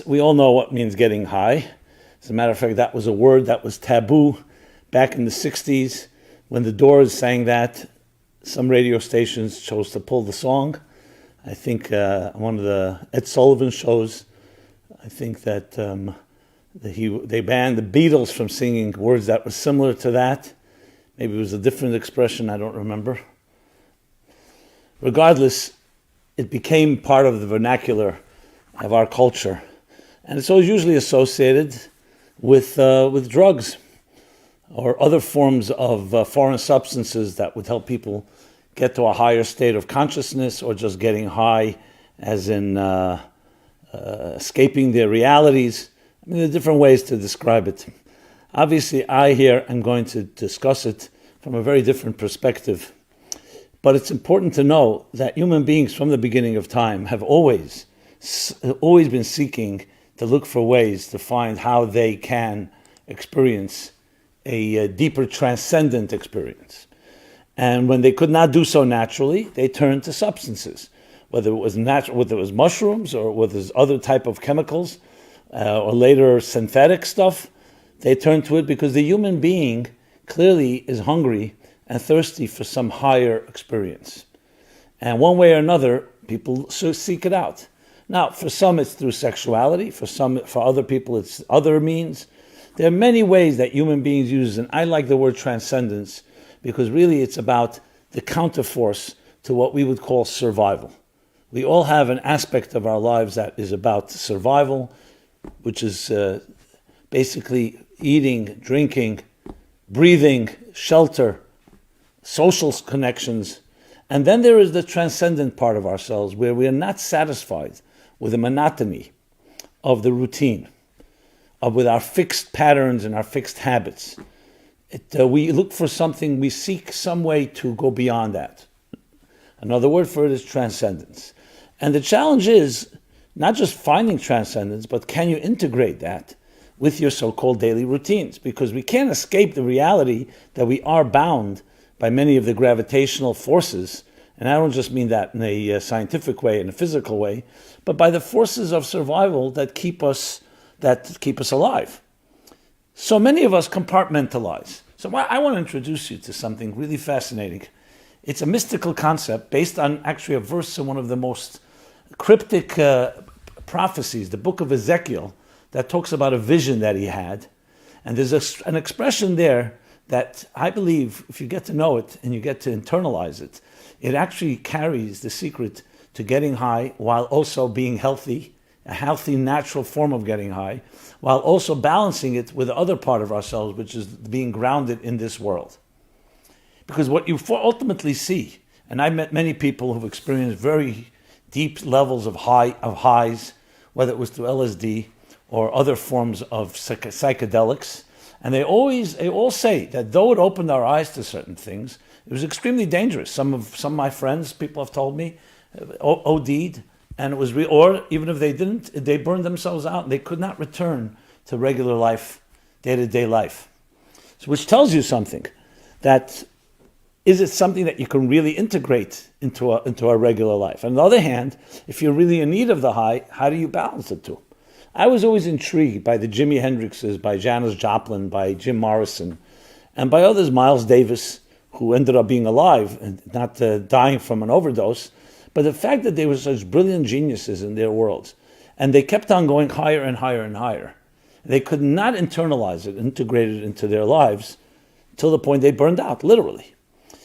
we all know what means getting high. As a matter of fact, that was a word that was taboo back in the 60s when the Doors sang that. Some radio stations chose to pull the song. I think one of the Ed Sullivan shows, I think that they banned the Beatles from singing words that were similar to that. Maybe it was a different expression, I don't remember. Regardless, it became part of the vernacular of our culture. And it's always usually associated with drugs or other forms of foreign substances that would help people get to a higher state of consciousness, or just getting high as in escaping their realities. I mean, there are different ways to describe it. Obviously, I here am going to discuss it from a very different perspective. But it's important to know that human beings from the beginning of time have always been seeking to look for ways to find how they can experience a deeper transcendent experience. And when they could not do so naturally, they turned to substances, whether it was natural, whether it was mushrooms or whether it was other type of chemicals, or later synthetic stuff. They turned to it because the human being clearly is hungry and thirsty for some higher experience. And one way or another, people seek it out. Now, for some it's through sexuality, for other people it's other means. There are many ways that human beings use, and I like the word transcendence, because really it's about the counterforce to what we would call survival. We all have an aspect of our lives that is about survival, which is basically eating, drinking, breathing, shelter, social connections. And then there is the transcendent part of ourselves where we are not satisfied with the monotony of the routine, with our fixed patterns and our fixed habits. We look for something, we seek some way to go beyond that. Another word for it is transcendence. And the challenge is not just finding transcendence, but can you integrate that with your so-called daily routines? Because we can't escape the reality that we are bound by many of the gravitational forces. And I don't just mean that in a scientific way, in a physical way, but by the forces of survival that keep us alive. So many of us compartmentalize. So I want to introduce you to something really fascinating. It's a mystical concept based on actually a verse in one of the most cryptic prophecies, the Book of Ezekiel, that talks about a vision that he had. And there's an expression there that I believe, if you get to know it and you get to internalize it, it actually carries the secret to getting high while also being healthy, a healthy, natural form of getting high, while also balancing it with the other part of ourselves, which is being grounded in this world. Because what you ultimately see, and I've met many people who've experienced very deep levels of highs, whether it was through LSD or other forms of psychedelics, and they all say that though it opened our eyes to certain things, it was extremely dangerous. Some of my friends, people have told me, OD'd, and it was or even if they didn't, they burned themselves out, and they could not return to regular life, day-to-day life. So, which tells you something, that is it something that you can really integrate into our regular life? On the other hand, if you're really in need of the high, how do you balance the two? I was always intrigued by the Jimi Hendrixes, by Janis Joplin, by Jim Morrison, and by others, Miles Davis, who ended up being alive and not dying from an overdose. But the fact that they were such brilliant geniuses in their worlds, and they kept on going higher and higher and higher. They could not internalize it, integrate it into their lives, till the point they burned out, literally.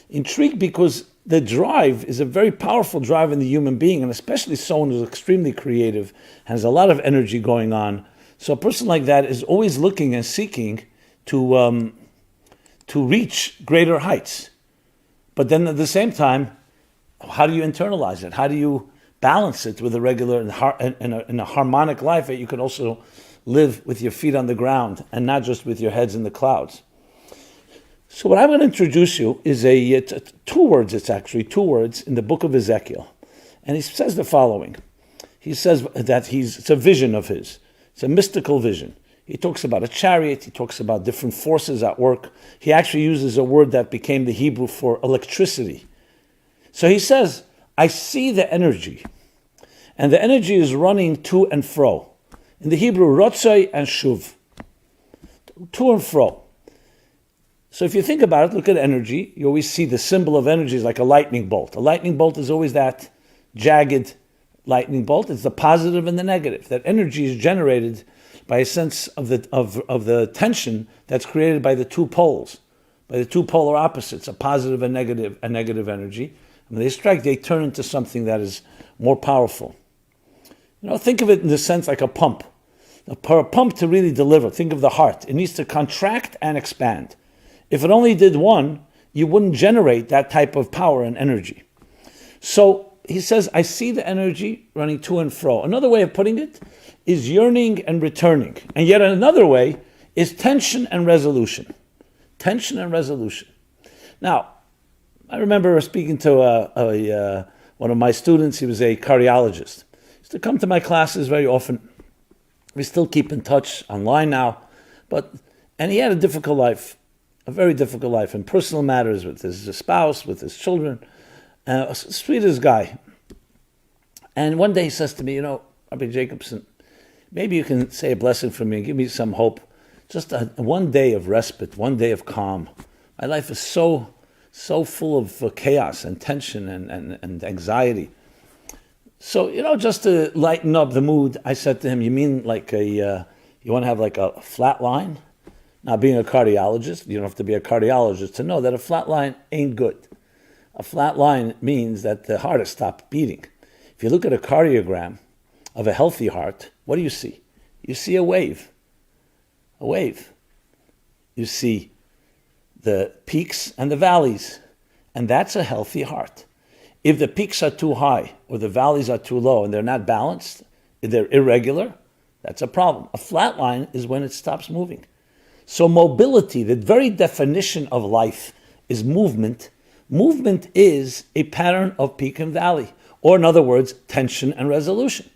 Intrigued because the drive is a very powerful drive in the human being, and especially someone who's extremely creative, has a lot of energy going on. So a person like that is always looking and seeking to reach greater heights. But then at the same time, how do you internalize it? How do you balance it with a regular in a harmonic life that you can also live with your feet on the ground and not just with your heads in the clouds? So what I'm going to introduce you is two words in the Book of Ezekiel. And he says the following. He says that it's a vision of his. It's a mystical vision. He talks about a chariot. He talks about different forces at work. He actually uses a word that became the Hebrew for electricity. So he says, I see the energy. And the energy is running to and fro In the Hebrew, rotzoi and shuv, to and fro. So if you think about it, look at energy. You always see the symbol of energy is like a lightning bolt. A lightning bolt is always that jagged lightning bolt. It's the positive and the negative. That energy is generated by a sense of the tension that's created by the two poles, by the two polar opposites, a positive and negative energy. When they strike, they turn into something that is more powerful. Think of it in the sense like a pump. For a pump to really deliver, think of the heart. It needs to contract and expand. If it only did one, you wouldn't generate that type of power and energy. So he says, I see the energy running to and fro. Another way of putting it is yearning and returning. And yet another way is tension and resolution. Tension and resolution. Now, I remember speaking to one of my students. He was a cardiologist. He used to come to my classes very often. We still keep in touch online now. And he had a difficult life, a very difficult life in personal matters with his spouse, with his children. Sweetest guy. And one day he says to me, Rabbi Jacobson, maybe you can say a blessing for me and give me some hope. Just one day of respite, one day of calm. My life is so full of chaos and tension and anxiety. So, just to lighten up the mood, I said to him, you mean like you want to have like a flat line? Now, being a cardiologist, you don't have to be a cardiologist to know that a flat line ain't good. A flat line means that the heart has stopped beating. If you look at a cardiogram of a healthy heart, what do you see? You see a wave. A wave. You see the peaks and the valleys, and that's a healthy heart. If the peaks are too high or the valleys are too low and they're not balanced, if they're irregular, that's a problem. A flat line is when it stops moving. So mobility, the very definition of life, is movement. Movement is a pattern of peak and valley, or in other words, tension and resolution.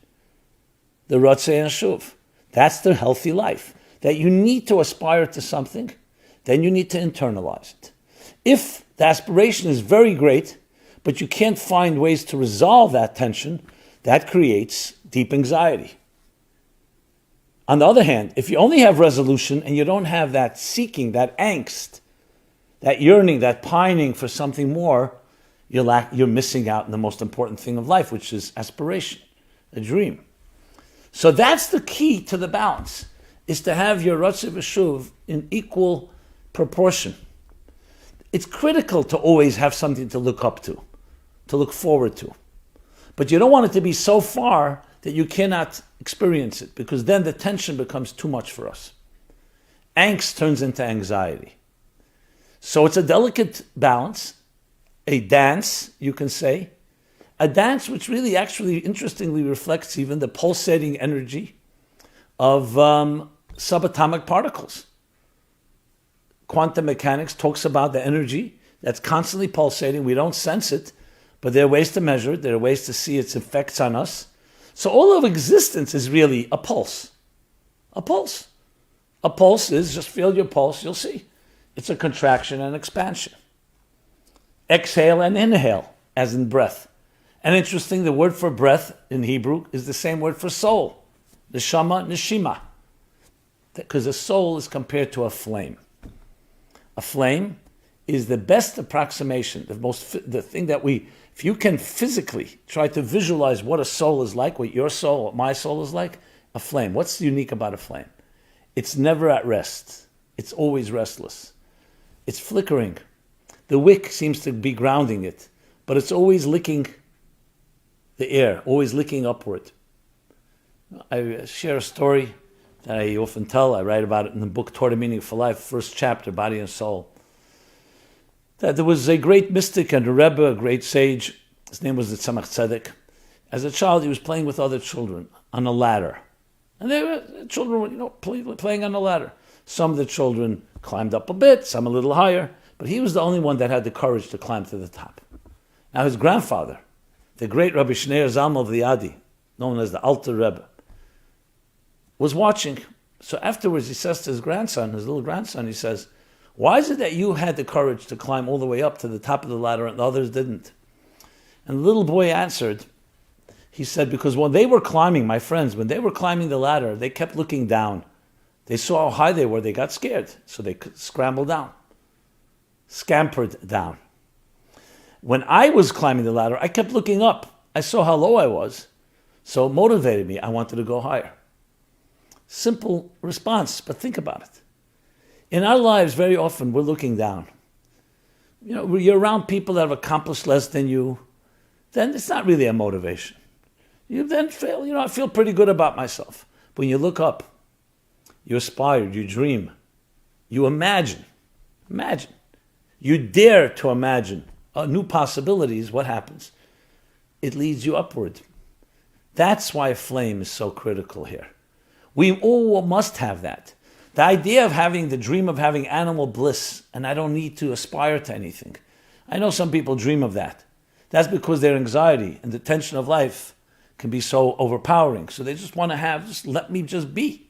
The rotzei and shuv. That's the healthy life. That you need to aspire to something, then you need to internalize it. If the aspiration is very great, but you can't find ways to resolve that tension, that creates deep anxiety. On the other hand, if you only have resolution and you don't have that seeking, that angst, that yearning, that pining for something more, you're missing out on the most important thing of life, which is aspiration, a dream. So that's the key to the balance, is to have your rotzei v'shuv in equal proportion. It's critical to always have something to look up to look forward to. But you don't want it to be so far that you cannot experience it, because then the tension becomes too much for us. Angst turns into anxiety. So it's a delicate balance, a dance, you can say, a dance which really actually interestingly reflects even the pulsating energy of subatomic particles. Quantum mechanics talks about the energy that's constantly pulsating. We don't sense it, but there are ways to measure it. There are ways to see its effects on us. So all of existence is really a pulse. A pulse. A pulse is, just feel your pulse, you'll see. It's a contraction and expansion. Exhale and inhale, as in breath. And interesting, the word for breath in Hebrew is the same word for soul. Neshama, neshima. Because a soul is compared to a flame. A flame is the best approximation, the thing that if you can physically try to visualize what a soul is like, what your soul, what my soul is like, a flame. What's unique about a flame? It's never at rest. It's always restless. It's flickering. The wick seems to be grounding it, but it's always licking the air, always licking upward. I share a story that I often tell. I write about it in the book, Toward a Meaning for Life, first chapter, Body and Soul. That there was a great mystic and a Rebbe, a great sage. His name was the Tzemach Tzedek. As a child, he was playing with other children on a ladder. And children were playing on a ladder. Some of the children climbed up a bit, some a little higher, but he was the only one that had the courage to climb to the top. Now his grandfather, the great Rabbi Shneir Zalman of the Adi, known as the Alter Rebbe, was watching. So afterwards he says to his little grandson, he says, why is it that you had the courage to climb all the way up to the top of the ladder and the others didn't? And the little boy answered, He said, because when they were climbing, my friends, when they were climbing the ladder, they kept looking down. They saw how high they were. They got scared. So they scrambled down, scampered down. When I was climbing the ladder, I kept looking up. I saw how low I was. So it motivated me. I wanted to go higher. Simple response, but think about it. In our lives, very often, we're looking down. You're around people that have accomplished less than you, then it's not really a motivation. You then feel, I feel pretty good about myself. But when you look up, you aspire, you dream, you imagine, you dare to imagine new possibilities, what happens? It leads you upward. That's why flame is so critical here. We all must have that. The idea of having the dream of having animal bliss, and I don't need to aspire to anything. I know some people dream of that. That's because their anxiety and the tension of life can be so overpowering. So they just want to just let me just be.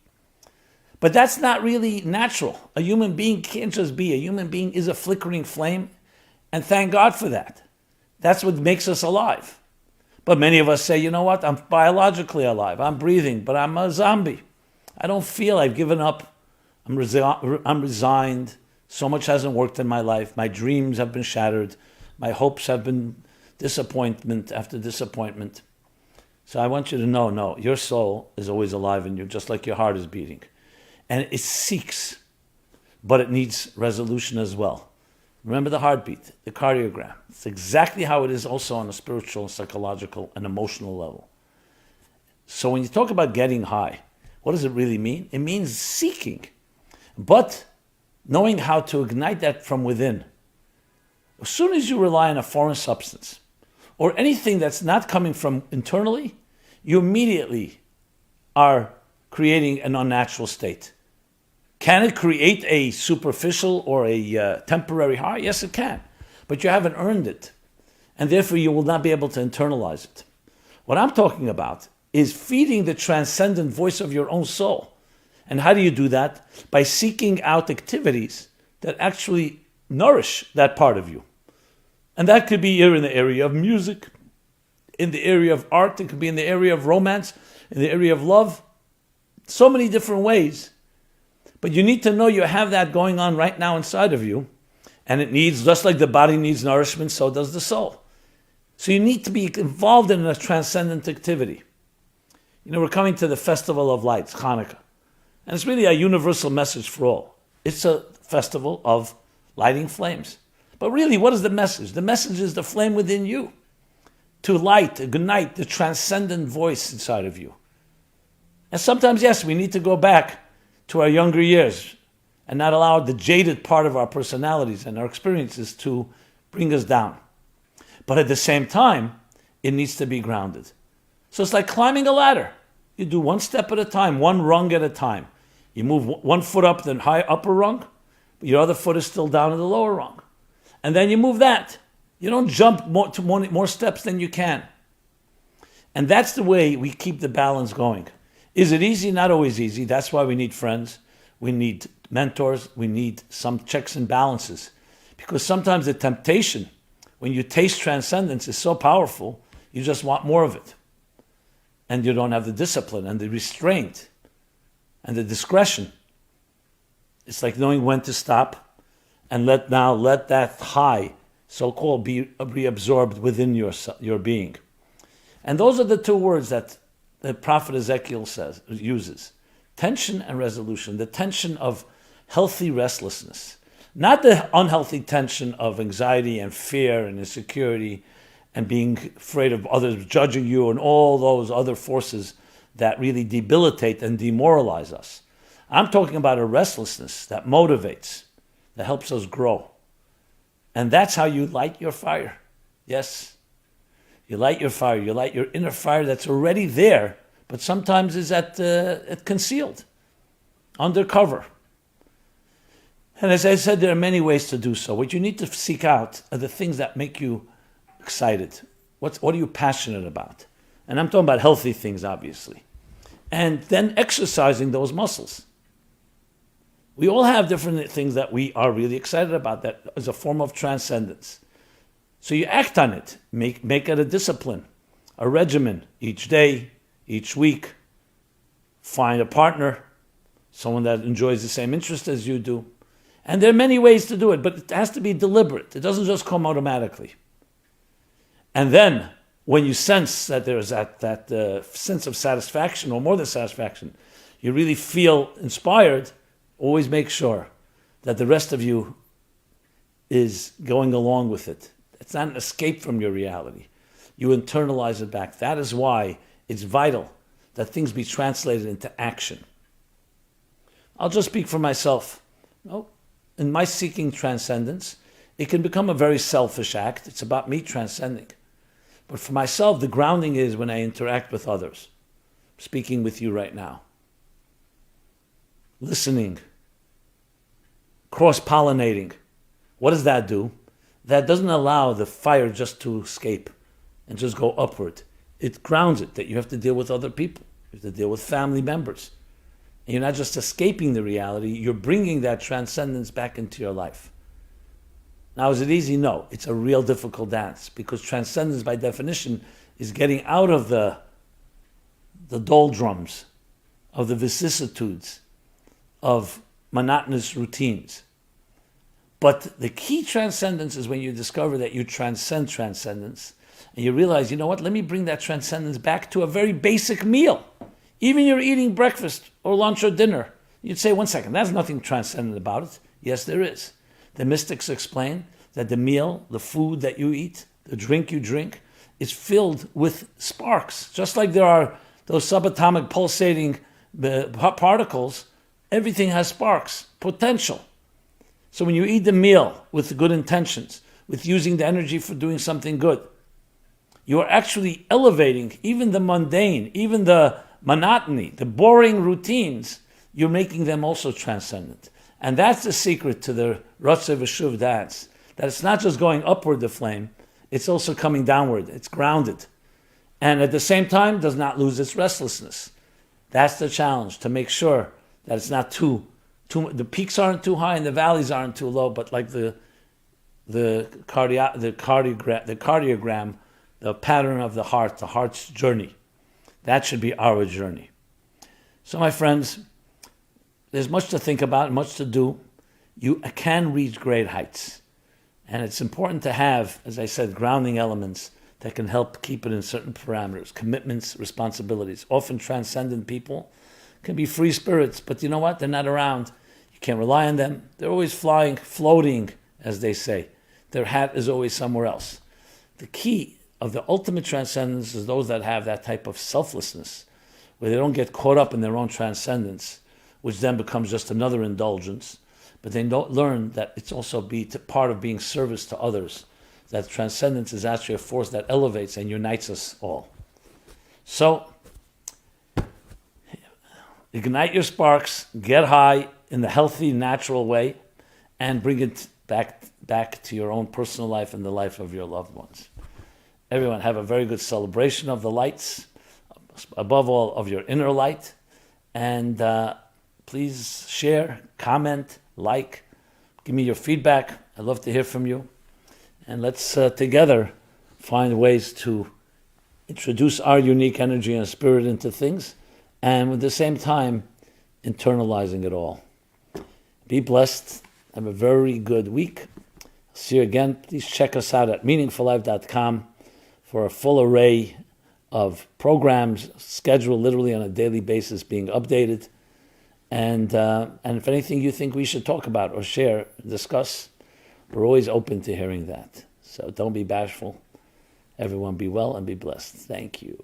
But that's not really natural. A human being can't just be. A human being is a flickering flame, and thank God for that. That's what makes us alive. But many of us say, you know what, I'm biologically alive. I'm breathing, but I'm a zombie. I don't feel, I've given up. I'm resigned. So much hasn't worked in my life. My dreams have been shattered. My hopes have been disappointment after disappointment. So I want you to know, no, your soul is always alive in you, just like your heart is beating. And it seeks, but it needs resolution as well. Remember the heartbeat, the cardiogram. It's exactly how it is also on a spiritual, psychological, and emotional level. So when you talk about getting high, what does it really mean? It means seeking, but knowing how to ignite that from within. As soon as you rely on a foreign substance, or anything that's not coming from internally, you immediately are creating an unnatural state. Can it create a superficial or a temporary high? Yes, it can. But you haven't earned it. And therefore, you will not be able to internalize it. What I'm talking about is feeding the transcendent voice of your own soul. And how do you do that? By seeking out activities that actually nourish that part of you. And that could be here in the area of music, in the area of art, it could be in the area of romance, in the area of love. So many different ways. But you need to know you have that going on right now inside of you. And it needs, just like the body needs nourishment, so does the soul. So you need to be involved in a transcendent activity. We're coming to the Festival of Lights, Hanukkah. And it's really a universal message for all. It's a festival of lighting flames. But really, what is the message? The message is the flame within you. To light, to ignite the transcendent voice inside of you. And sometimes, yes, we need to go back to our younger years and not allow the jaded part of our personalities and our experiences to bring us down. But at the same time, it needs to be grounded. So it's like climbing a ladder. You do one step at a time, one rung at a time. You move one foot up the high upper rung, but your other foot is still down in the lower rung. And then you move that. You don't jump more steps than you can. And that's the way we keep the balance going. Is it easy? Not always easy. That's why we need friends. We need mentors. We need some checks and balances. Because sometimes the temptation, when you taste transcendence, is so powerful, you just want more of it. And you don't have the discipline and the restraint and the discretion. It's like knowing when to stop and let that high, so-called, be reabsorbed within your being. And those are the two words that the prophet Ezekiel uses. Tension and resolution. The tension of healthy restlessness. Not the unhealthy tension of anxiety and fear and insecurity and being afraid of others judging you and all those other forces that really debilitate and demoralize us. I'm talking about a restlessness that motivates, that helps us grow. And that's how you light your fire. Yes. You light your fire. You light your inner fire that's already there, but sometimes is concealed, undercover. And as I said, there are many ways to do so. What you need to seek out are the things that make you excited. What are you passionate about? And I'm talking about healthy things, obviously. And then exercising those muscles. We all have different things that we are really excited about that is a form of transcendence. So you act on it. Make it a discipline. a regimen each day, each week. Find a partner, someone that enjoys the same interest as you do. And there are many ways to do it, but it has to be deliberate. It doesn't just come automatically. And then, when you sense that there's that sense of satisfaction, or more than satisfaction, you really feel inspired, always make sure that the rest of you is going along with it. It's not an escape from your reality. You internalize it back. That is why it's vital that things be translated into action. I'll just speak for myself. In my seeking transcendence, it can become a very selfish act. It's about me transcending. But for myself, the grounding is when I interact with others. I'm speaking with you right now. Listening. Cross-pollinating. What does that do? That doesn't allow the fire just to escape and just go upward. It grounds it, that you have to deal with other people. You have to deal with family members. And you're not just escaping the reality, you're bringing that transcendence back into your life. Now, is it easy? No. It's a real difficult dance, because transcendence, by definition, is getting out of the doldrums, of the vicissitudes, of monotonous routines. But the key transcendence is when you discover that you transcend transcendence, and you realize, you know what, let me bring that transcendence back to a very basic meal. Even you're eating breakfast or lunch or dinner, you'd say, one second, there's nothing transcendent about it. Yes, there is. The mystics explain that the meal, the food that you eat, the drink you drink, is filled with sparks. Just like there are those subatomic pulsating particles, everything has sparks, potential. So when you eat the meal with good intentions, with using the energy for doing something good, you are actually elevating even the mundane, even the monotony, the boring routines, you're making them also transcendent. And that's the secret to the Ratzeh V'Shuv dance, that it's not just going upward the flame, it's also coming downward, it's grounded. And at the same time, does not lose its restlessness. That's the challenge, to make sure that it's not too the peaks aren't too high and the valleys aren't too low, but like the cardiogram, the pattern of the heart's journey. That should be our journey. So my friends, there's much to think about, much to do. You can reach great heights. And it's important to have, as I said, grounding elements that can help keep it in certain parameters, commitments, responsibilities. Often transcendent people can be free spirits, but you know what? They're not around. You can't rely on them. They're always flying, floating, as they say. Their hat is always somewhere else. The key of the ultimate transcendence is those that have that type of selflessness, where they don't get caught up in their own transcendence, which then becomes just another indulgence, but they don't learn that it's also part of being service to others, that transcendence is actually a force that elevates and unites us all. So, ignite your sparks, get high in the healthy, natural way, and bring it back to your own personal life and the life of your loved ones. Everyone, have a very good celebration of the lights, above all of your inner light, and please share, comment, like, give me your feedback. I'd love to hear from you. And let's together find ways to introduce our unique energy and spirit into things, and at the same time, internalizing it all. Be blessed. Have a very good week. See you again. Please check us out at meaningfullife.com for a full array of programs, scheduled literally on a daily basis, being updated. And if anything you think we should talk about or share, discuss, we're always open to hearing that. So don't be bashful. Everyone be well and be blessed. Thank you.